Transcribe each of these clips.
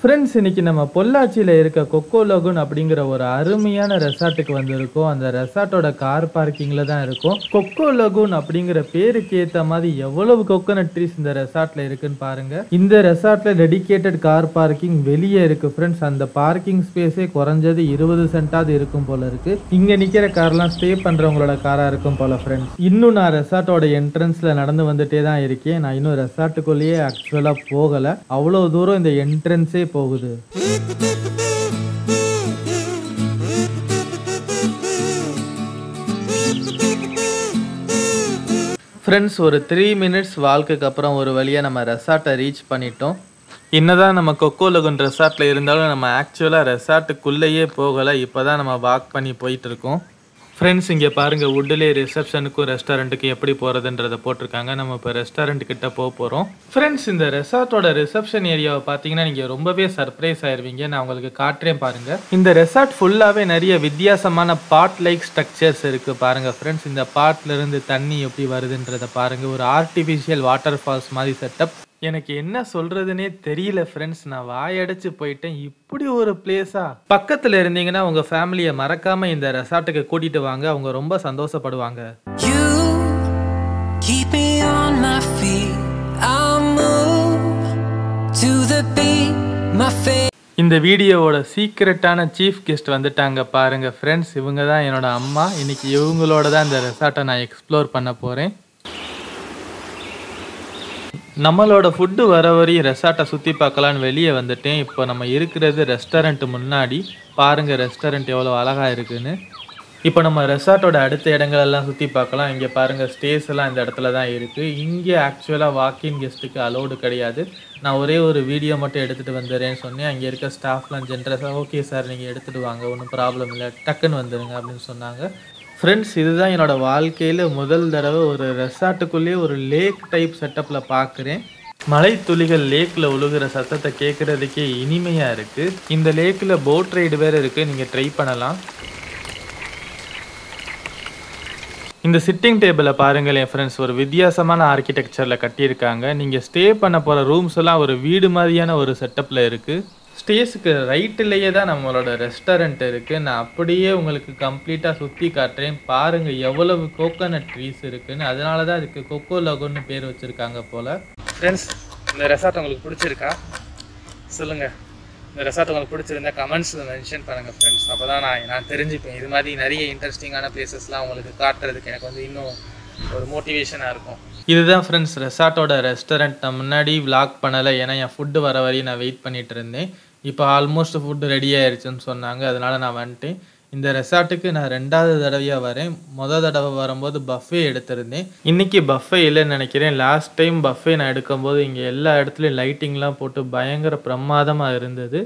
Friends, இன்னைக்கு நம்ம பொள்ளாச்சியில் இருக்க கொக்கோ லகுன் அப்படிங்கிற ஒரு அருமையான ரெசார்ட்டுக்கு வந்திருக்கோம். அந்த ரெசார்ட்டோட கார் பார்க்கிங்கில் தான் இருக்கும். கொக்கோ லகுன் அப்படிங்கிற பேருக்கு ஏற்ற மாதிரி எவ்வளவு கோகோனட் ட்ரீஸ் இந்த ரெசார்ட்டில் இருக்குன்னு பாருங்க. இந்த ரெசார்ட்டில் டெடிகேட்டட் கார் பார்க்கிங் வெளியே இருக்கு ஃப்ரெண்ட்ஸ். அந்த பார்க்கிங் ஸ்பேஸே குறைஞ்சது 20 சென்டாவது இருக்கும் போல இருக்கு. இங்கே நிற்கிற கார்லாம் ஸ்டே பண்ணுறவங்களோட காராக இருக்கும் போல ஃப்ரெண்ட்ஸ். இன்னும் நான் ரெசார்ட்டோட என்ட்ரன்ஸில் நடந்து வந்துட்டே தான் இருக்கேன். நான் இன்னும் ரெசார்ட்டுக்குள்ளேயே ஆக்சுவலாக போகலை. அவ்வளோ தூரம் இந்த என்ட்ரன்ஸே போகுது. ஃப்ரெண்ட்ஸ், ஒரு 3 மினிட்ஸ் வால்க்குக்கு அப்புறம் ஒரு வழியாக நம்ம ரெசார்ட்டை ரீச் பண்ணிட்டோம். என்னதான் நம்ம கொக்கோ லகுன் ரெசார்ட்டில் இருந்தாலும் நம்ம ஆக்சுவலாக ரெசார்ட்டுக்குள்ளேயே போகலை. இப்போ தான் நம்ம வாக் பண்ணி போயிட்டு இருக்கோம். ஃப்ரெண்ட்ஸ், இங்கே பாருங்கள், வுட்லேயே ரிசப்ஷனுக்கும் ரெஸ்டாரண்ட்டுக்கும் எப்படி போகிறதுன்றதை போட்டிருக்காங்க. நம்ம இப்போ ரெஸ்டாரண்ட் கிட்ட போக போகிறோம். ஃப்ரெண்ட்ஸ், இந்த ரெசார்ட்டோட ரிசப்ஷன் ஏரியாவை பார்த்தீங்கன்னா நீங்கள் ரொம்பவே சர்ப்ரைஸ் ஆயிடுவீங்க. நான் உங்களுக்கு காட்டுறேன் பாருங்கள். இந்த ரெசார்ட் ஃபுல்லாகவே நிறைய வித்தியாசமான பாட் லைக் ஸ்ட்ரக்சர்ஸ் இருக்குது பாருங்கள் ஃப்ரெண்ட்ஸ். இந்த பாட்லேருந்து தண்ணி எப்படி வருதுன்றதை பாருங்கள். ஒரு ஆர்டிஃபிஷியல் வாட்டர் ஃபால்ஸ் மாதிரி செட்டப். எனக்கு என்ன சொல்றதுன்னே தெரியல ஃப்ரெண்ட்ஸ். நான் வாயடைச்சு போயிட்டேன். இப்படி ஒரு பிளேஸா? பக்கத்துல இருந்தீங்கன்னா உங்க ஃபேமிலியை மறக்காம இந்த ரெசார்ட்டுக்கு கூட்டிட்டு வாங்க. அவங்க ரொம்ப சந்தோஷப்படுவாங்க. இந்த வீடியோவோட சீக்ரெட்டான சீஃப் கெஸ்ட் வந்துட்டாங்க பாருங்க ஃப்ரெண்ட்ஸ். இவங்க தான் என்னோட அம்மா. இன்னைக்கு இவங்களோட தான் இந்த ரெசார்ட்டை நான் எக்ஸ்ப்ளோர் பண்ண போறேன். நம்மளோட ஃபுட்டு வர வரையும் ரெசார்ட்டை சுற்றி பார்க்கலான்னு வெளியே வந்துட்டேன். இப்போ நம்ம இருக்கிறது ரெஸ்டாரண்ட் முன்னாடி. பாருங்கள் ரெஸ்டாரண்ட் எவ்வளோ அழகாக இருக்குன்னு. இப்போ நம்ம ரெசார்ட்டோட அடுத்த இடங்களெல்லாம் சுற்றி பார்க்கலாம். இங்கே பாருங்கள், ஸ்டேஸ் எல்லாம் இந்த இடத்துல தான் இருக்குது. இங்கே ஆக்சுவலாக வாக்கின் கெஸ்ட்டுக்கு அலோடு கிடையாது. நான் ஒரே ஒரு வீடியோ மட்டும் எடுத்துகிட்டு வந்துடுறேன்னு சொன்னேன். அங்கே இருக்க ஸ்டாஃப்லாம் ஜென்ரஸாக ஓகே சார் நீங்கள் எடுத்துகிட்டு வாங்க, ஒன்றும் ப்ராப்ளம் இல்லை, டக்குன்னு வந்துடுங்க அப்படின்னு சொன்னாங்க. ஃப்ரெண்ட்ஸ், இதுதான் என்னோடய வாழ்க்கையில் முதல் தடவை ஒரு ரெசார்ட்டுக்குள்ளேயே ஒரு லேக் டைப் செட்டப்பில் பார்க்குறேன். மழை துளிகள் லேக்கில் உழுகிற சத்தத்தை கேட்குறதுக்கே இனிமையாக இருக்குது. இந்த லேக்கில் போட் ரைடு வேறு இருக்குது, நீங்கள் ட்ரை பண்ணலாம். இந்த சிட்டிங் டேபிளை பாருங்களேன் ஃப்ரெண்ட்ஸ், ஒரு வித்தியாசமான ஆர்கிடெக்சரில் கட்டியிருக்காங்க. நீங்கள் ஸ்டே பண்ண போகிற ரூம்ஸ் எல்லாம் ஒரு வீடு மாதிரியான ஒரு செட்டப்பில் இருக்குது. ஸ்டேஸுக்கு ரைட்டிலேயே தான் நம்மளோட ரெஸ்டாரண்ட் இருக்குது. நான் அப்படியே உங்களுக்கு கம்ப்ளீட்டாக சுற்றி காட்டுறேன். பாருங்கள் எவ்வளவு கோகோனட் ட்ரீஸ் இருக்குதுன்னு. அதனால தான் அதுக்கு கொக்கோ லகுன்னு பேர் வச்சுருக்காங்க போல். ஃப்ரெண்ட்ஸ், இந்த ரெசார்ட் உங்களுக்கு பிடிச்சிருக்கா சொல்லுங்கள். இந்த ரெசார்ட் உங்களுக்கு பிடிச்சிருந்தா கமெண்ட்ஸில் மென்ஷன் பண்ணுங்கள் ஃப்ரெண்ட்ஸ். அப்போ தான் நான் தெரிஞ்சுப்பேன். இது மாதிரி நிறைய இன்ட்ரெஸ்டிங்கான பிளேசஸ்லாம் உங்களுக்கு காட்டுறதுக்கு எனக்கு வந்து இன்னும் ஒரு மோட்டிவேஷனாக இருக்கும். இதுதான் ஃப்ரெண்ட்ஸ் ரெசார்ட்டோட ரெஸ்டாரண்ட். நான் முன்னாடி விளாக் பண்ணலை, ஏன்னா என் ஃபுட்டு வர வரையும் நான் வெயிட் பண்ணிகிட்டு இருந்தேன். இப்போ ஆல்மோஸ்ட் ஃபுட்டு ரெடி ஆயிடுச்சுன்னு சொன்னாங்க. அதனால் நான் வந்துட்டேன். இந்த ரெசார்ட்டுக்கு நான் 2வது தடவையாக வரேன். மொதல் தடவை வரும்போது பஃபே எடுத்திருந்தேன். இன்றைக்கி பஃபே இல்லைன்னு நினைக்கிறேன். லாஸ்ட் டைம் பஃபே நான் எடுக்கும்போது இங்கே எல்லா இடத்துலையும் லைட்டிங்லாம் போட்டு பயங்கர பிரமாதமாக இருந்தது.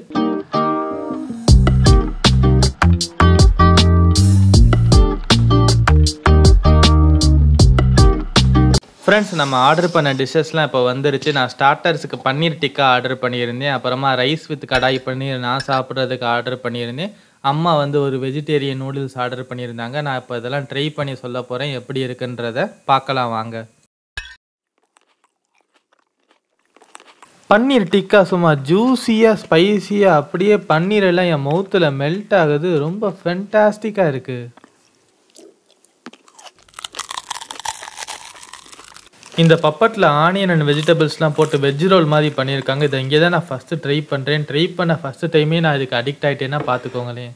ஃப்ரெண்ட்ஸ், நம்ம ஆர்டர் பண்ண டிஷ்ஷஸ்லாம் இப்போ வந்துருச்சு. நான் ஸ்டார்டர்ஸுக்கு பன்னீர் டிக்கா ஆர்டர் பண்ணியிருந்தேன். அப்புறமா ரைஸ் வித் கடாய் பன்னீர் நான் சாப்பிட்றதுக்கு ஆர்டர் பண்ணியிருந்தேன். அம்மா வந்து ஒரு வெஜிடேரியன் நூடுல்ஸ் ஆர்டர் பண்ணியிருந்தாங்க. நான் இப்போ இதெல்லாம் ட்ரை பண்ணி சொல்ல போகிறேன். எப்படி இருக்குன்றத பார்க்கலாம் வாங்க. பன்னீர் டிக்கா சும்மா ஜூஸியாக ஸ்பைஸியாக அப்படியே பன்னீர் எல்லாம் என் மவுத்தில் மெல்ட் ஆகுது. ரொம்ப ஃபென்டாஸ்டிக்காக இருக்குது. இந்த பப்பட்டில் ஆனியன் அண்ட் வெஜிடபிள்ஸ்லாம் போட்டு வெஜ் ரோல் மாதிரி பண்ணியிருக்காங்க. இதை இங்கே தான் நான் ஃபஸ்ட்டு ட்ரை பண்ணுறேன். ட்ரை பண்ண ஃபஸ்ட்டு டைமே நான் இதுக்கு அடிக்ட் ஆகிட்டேன்னா பார்த்துக்கோங்களேன்.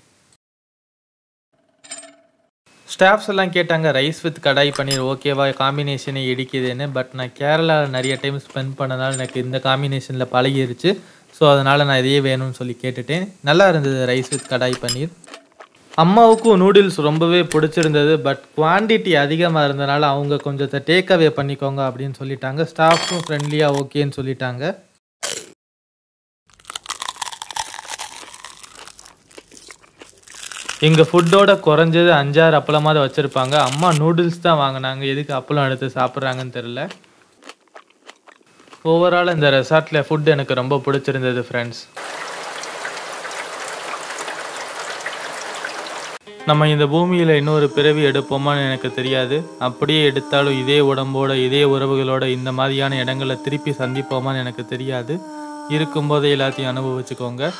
ஸ்டாஃப்ஸ் எல்லாம் கேட்டாங்க ரைஸ் வித் கடாய் பன்னீர் ஓகேவா, காம்பினேஷனே இடிக்குதுன்னு. பட் நான் கேரளாவில் நிறைய டைம் ஸ்பெண்ட் பண்ணதால் எனக்கு இந்த காம்பினேஷனில் பழகிருச்சு. ஸோ அதனால் நான் இதையே வேணும்னு சொல்லி கேட்டுட்டேன். நல்லா இருந்தது ரைஸ் வித் கடாய் பன்னீர். அம்மாவுக்கும் நூடுல்ஸ் ரொம்பவே பிடிச்சிருந்தது. பட் குவான்டிட்டி அதிகமாக இருந்தனால அவங்க கொஞ்சம் டேக் அவே பண்ணிக்கோங்க அப்படின்னு சொல்லிட்டாங்க. ஸ்டாஃப்ஸும் ஃப்ரெண்ட்லியாக ஓகேன்னு சொல்லிட்டாங்க. எங்கள் ஃபுட்டோட குறைஞ்சது 5-6 அப்பளமாவது வச்சுருப்பாங்க. அம்மா நூடுல்ஸ் தான் வாங்கினாங்க. எதுக்கு அப்பளம் எடுத்து சாப்பிட்றாங்கன்னு தெரில. ஓவரால் இந்த ரெசார்ட்டில் ஃபுட் எனக்கு ரொம்ப பிடிச்சிருந்தது ஃப்ரெண்ட்ஸ். நம்ம இந்த பூமியில் இன்னொரு பிறவி எடுப்போமான்னு எனக்கு தெரியாது. அப்படியே எடுத்தாலும் இதே உடம்போட இதே உறவுகளோட இந்த மாதிரியான இடங்களை திருப்பி சந்திப்போமான்னு எனக்கு தெரியாது. இருக்கும்போதே எல்லாத்தையும் அனுபவிச்சுக்கோங்க.